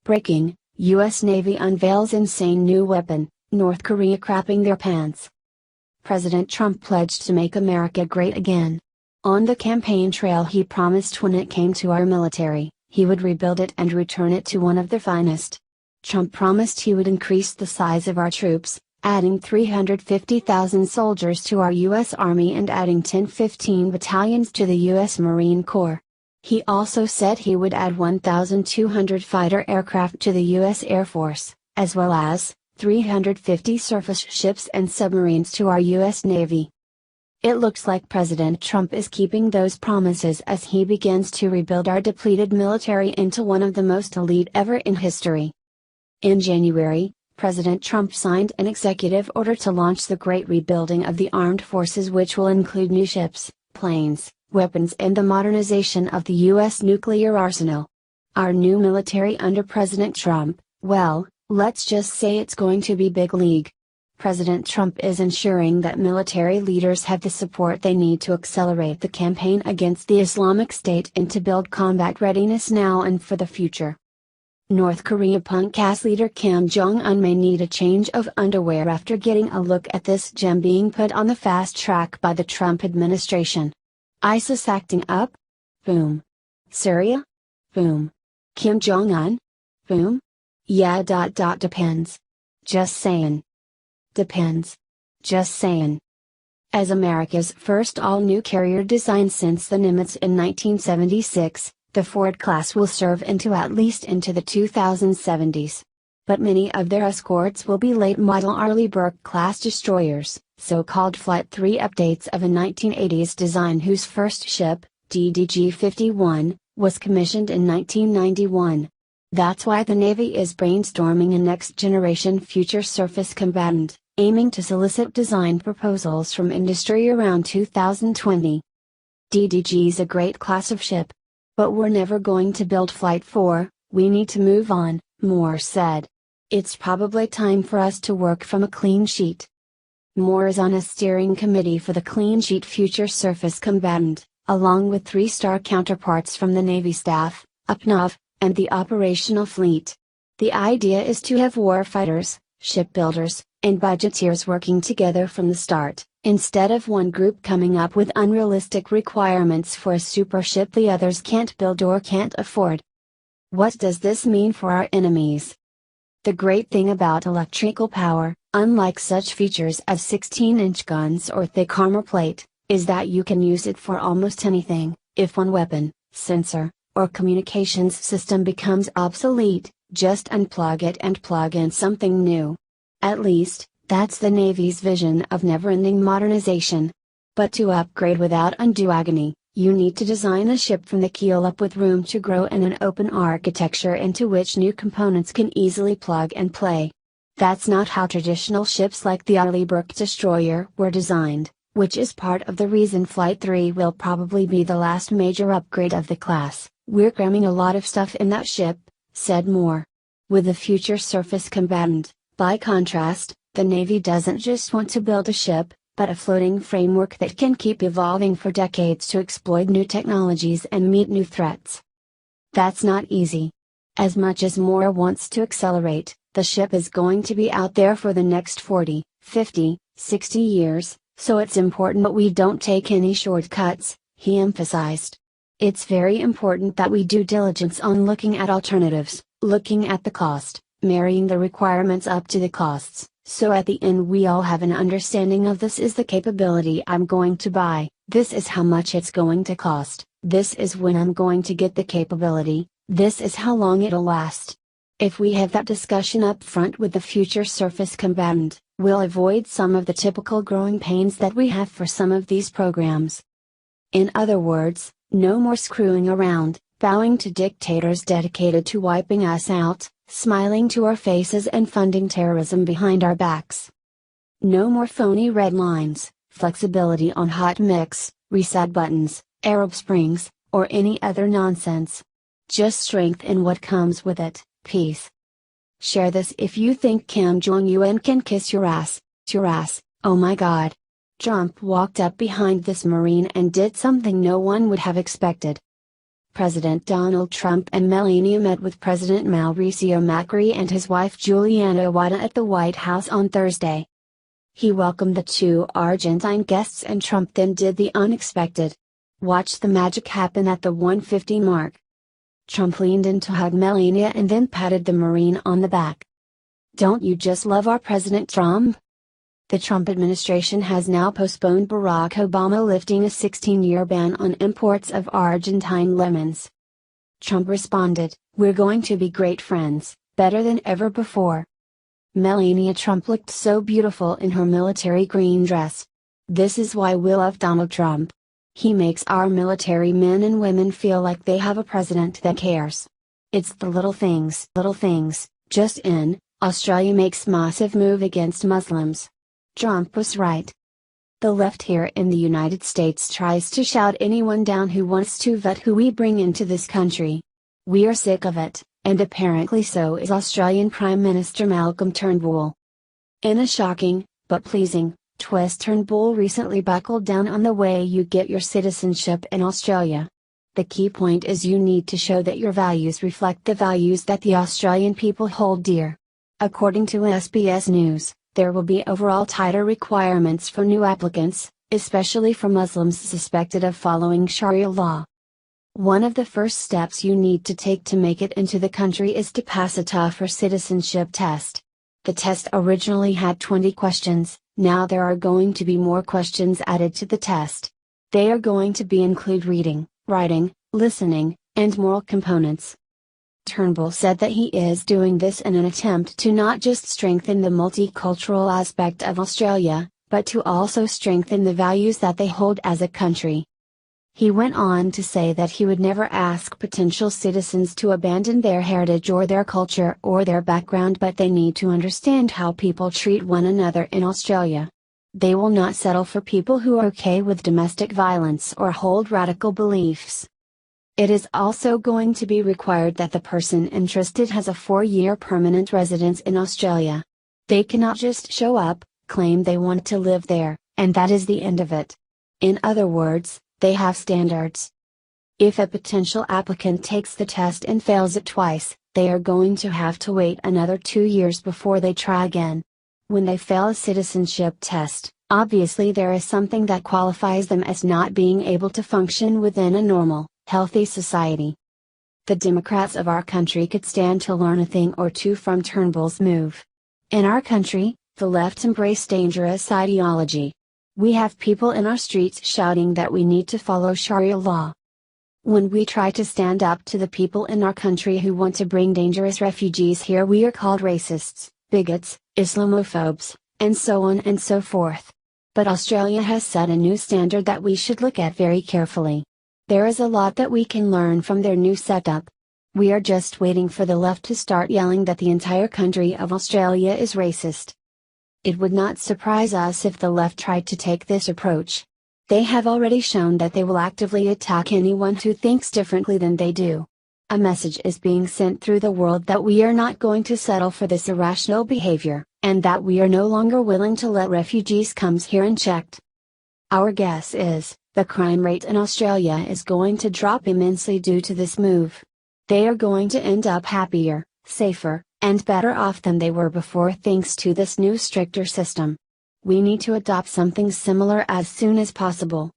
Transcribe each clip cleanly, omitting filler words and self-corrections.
Breaking, U.S. Navy unveils insane new weapon, North Korea crapping their pants. President Trump pledged to make America great again. On the campaign trail he promised when it came to our military, he would rebuild it and return it to one of the finest. Trump promised he would increase the size of our troops, adding 350,000 soldiers to our U.S. Army and adding 10-15 battalions to the U.S. Marine Corps. He also said he would add 1,200 fighter aircraft to the U.S. Air Force, as well as 350 surface ships and submarines to our U.S. Navy. It looks like President Trump is keeping those promises as he begins to rebuild our depleted military into one of the most elite ever in history. In January, President Trump signed an executive order to launch the Great Rebuilding of the Armed Forces, which will include new ships, planes, weapons, and the modernization of the U.S. nuclear arsenal. Our new military under President Trump, well, let's just say it's going to be big league. President Trump is ensuring that military leaders have the support they need to accelerate the campaign against the Islamic State and to build combat readiness now and for the future. North Korea punk-ass leader Kim Jong-un may need a change of underwear after getting a look at this gem being put on the fast track by the Trump administration. ISIS acting up? Boom. Syria? Boom. Kim Jong-un? Boom. Yeah. Depends. Just saying. Depends. Just saying. As America's first all-new carrier design since the Nimitz in 1976, the Ford class will serve at least into the 2070s. But many of their escorts will be late-model Arleigh Burke class destroyers, so-called Flight 3 updates of a 1980s design whose first ship, DDG-51, was commissioned in 1991. That's why the Navy is brainstorming a next-generation future surface combatant, aiming to solicit design proposals from industry around 2020. DDG's a great class of ship. But we're never going to build Flight 4, we need to move on, Moore said. It's probably time for us to work from a clean sheet. Moore is on a steering committee for the Clean Sheet Future Surface Combatant, along with 3-star counterparts from the Navy staff, UPNAV, and the operational fleet. The idea is to have warfighters, shipbuilders, and budgeteers working together from the start, instead of one group coming up with unrealistic requirements for a supership the others can't build or can't afford. What does this mean for our enemies? The great thing about electrical power, unlike such features as 16-inch guns or thick armor plate, is that you can use it for almost anything. If one weapon, sensor, or communications system becomes obsolete, just unplug it and plug in something new. At least, that's the Navy's vision of never-ending modernization. But to upgrade without undue agony, you need to design a ship from the keel up with room to grow and an open architecture into which new components can easily plug and play. That's not how traditional ships like the Arleigh Burke destroyer were designed, which is part of the reason Flight 3 will probably be the last major upgrade of the class. We're cramming a lot of stuff in that ship, said Moore. With the future surface combatant, by contrast, the Navy doesn't just want to build a ship, but a floating framework that can keep evolving for decades to exploit new technologies and meet new threats. That's not easy. As much as Moore wants to accelerate, the ship is going to be out there for the next 40, 50, 60 years, so it's important that we don't take any shortcuts, he emphasized. It's very important that we do diligence on looking at alternatives, looking at the cost, marrying the requirements up to the costs, so at the end we all have an understanding of this is the capability I'm going to buy, this is how much it's going to cost, this is when I'm going to get the capability, this is how long it'll last. If we have that discussion up front with the future surface combatant, we'll avoid some of the typical growing pains that we have for some of these programs. In other words, no more screwing around, bowing to dictators dedicated to wiping us out, smiling to our faces and funding terrorism behind our backs. No more phony red lines, flexibility on hot mix, reset buttons, Arab Springs, or any other nonsense. Just strength in what comes with it, peace. Share this if you think Kim Jong-un can kiss your ass, oh my god. Trump walked up behind this Marine and did something no one would have expected. President Donald Trump and Melania met with President Mauricio Macri and his wife Juliana Wada at the White House on Thursday. He welcomed the two Argentine guests and Trump then did the unexpected. Watch the magic happen at the 1:50 mark. Trump leaned in to hug Melania and then patted the Marine on the back. "Don't you just love our President Trump?" The Trump administration has now postponed Barack Obama lifting a 16-year ban on imports of Argentine lemons. Trump responded, "We're going to be great friends, better than ever before." Melania Trump looked so beautiful in her military green dress. "This is why we love Donald Trump. He makes our military men and women feel like they have a president that cares. It's the little things. Just in, Australia makes massive move against Muslims. Trump was right." The left here in the United States tries to shout anyone down who wants to vet who we bring into this country. We are sick of it, and apparently so is Australian Prime Minister Malcolm Turnbull. In a shocking, but pleasing, twist, Turnbull recently buckled down on the way you get your citizenship in Australia. The key point is you need to show that your values reflect the values that the Australian people hold dear. According to SBS News, there will be overall tighter requirements for new applicants, especially for Muslims suspected of following Sharia law. One of the first steps you need to take to make it into the country is to pass a tougher citizenship test. The test originally had 20 questions, now there are going to be more questions added to the test. They are going to include reading, writing, listening, and moral components. Turnbull said that he is doing this in an attempt to not just strengthen the multicultural aspect of Australia, but to also strengthen the values that they hold as a country. He went on to say that he would never ask potential citizens to abandon their heritage or their culture or their background, but they need to understand how people treat one another in Australia. They will not settle for people who are okay with domestic violence or hold radical beliefs. It is also going to be required that the person interested has a 4-year permanent residence in Australia. They cannot just show up, claim they want to live there, and that is the end of it. In other words, they have standards. If a potential applicant takes the test and fails it twice, they are going to have to wait another 2 years before they try again. When they fail a citizenship test, obviously there is something that qualifies them as not being able to function within a normal, healthy society. The Democrats of our country could stand to learn a thing or two from Turnbull's move. In our country, the left embrace dangerous ideology. We have people in our streets shouting that we need to follow Sharia law. When we try to stand up to the people in our country who want to bring dangerous refugees here, we are called racists, bigots, Islamophobes, and so on and so forth. But Australia has set a new standard that we should look at very carefully. There is a lot that we can learn from their new setup. We are just waiting for the left to start yelling that the entire country of Australia is racist. It would not surprise us if the left tried to take this approach. They have already shown that they will actively attack anyone who thinks differently than they do. A message is being sent through the world that we are not going to settle for this irrational behavior, and that we are no longer willing to let refugees come here unchecked. Our guess is, the crime rate in Australia is going to drop immensely due to this move. They are going to end up happier, safer, and better off than they were before thanks to this new stricter system. We need to adopt something similar as soon as possible.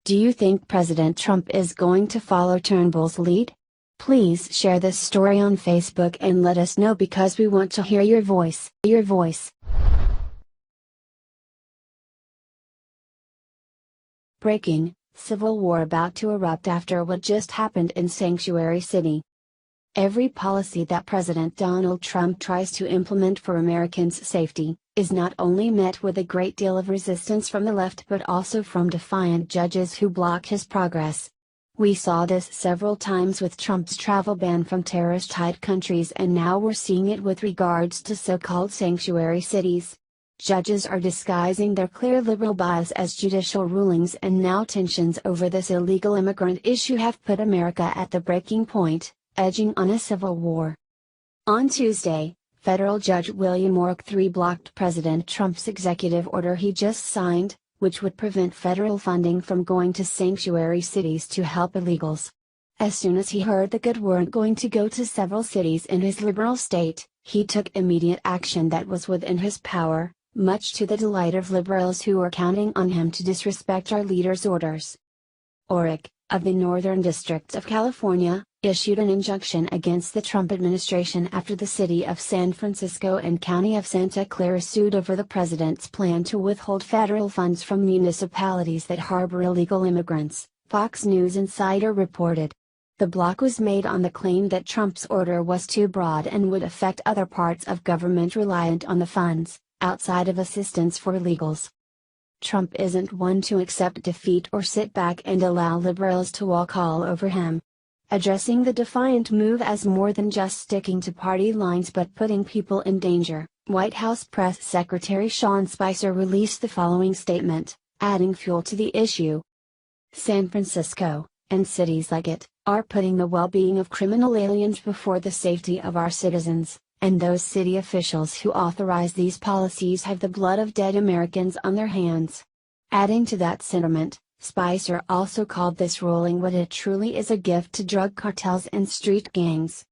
Do you think President Trump is going to follow Turnbull's lead? Please share this story on Facebook and let us know because we want to hear your voice. Breaking, civil war about to erupt after what just happened in Sanctuary City. Every policy that President Donald Trump tries to implement for Americans' safety, is not only met with a great deal of resistance from the left but also from defiant judges who block his progress. We saw this several times with Trump's travel ban from terrorist-hit countries, and now we're seeing it with regards to so-called sanctuary cities. Judges are disguising their clear liberal bias as judicial rulings, and now tensions over this illegal immigrant issue have put America at the breaking point, edging on a civil war. On Tuesday, federal judge William Orrick III blocked President Trump's executive order he just signed, which would prevent federal funding from going to sanctuary cities to help illegals. As soon as he heard the good weren't going to go to several cities in his liberal state, he took immediate action that was within his power, much to the delight of liberals who were counting on him to disrespect our leader's orders. ORIC, of the Northern District of California, issued an injunction against the Trump administration after the city of San Francisco and county of Santa Clara sued over the president's plan to withhold federal funds from municipalities that harbor illegal immigrants, Fox News Insider reported. The block was made on the claim that Trump's order was too broad and would affect other parts of government reliant on the funds, outside of assistance for illegals. Trump isn't one to accept defeat or sit back and allow liberals to walk all over him. Addressing the defiant move as more than just sticking to party lines but putting people in danger, White House Press Secretary Sean Spicer released the following statement, adding fuel to the issue. San Francisco, and cities like it, are putting the well-being of criminal aliens before the safety of our citizens, and those city officials who authorize these policies have the blood of dead Americans on their hands. Adding to that sentiment, Spicer also called this ruling what it truly is, a gift to drug cartels and street gangs.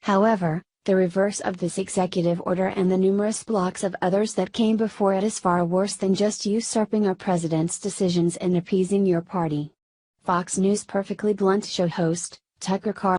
However, the reverse of this executive order and the numerous blocks of others that came before it is far worse than just usurping our president's decisions and appeasing your party. Fox News Perfectly Blunt show host, Tucker Carlson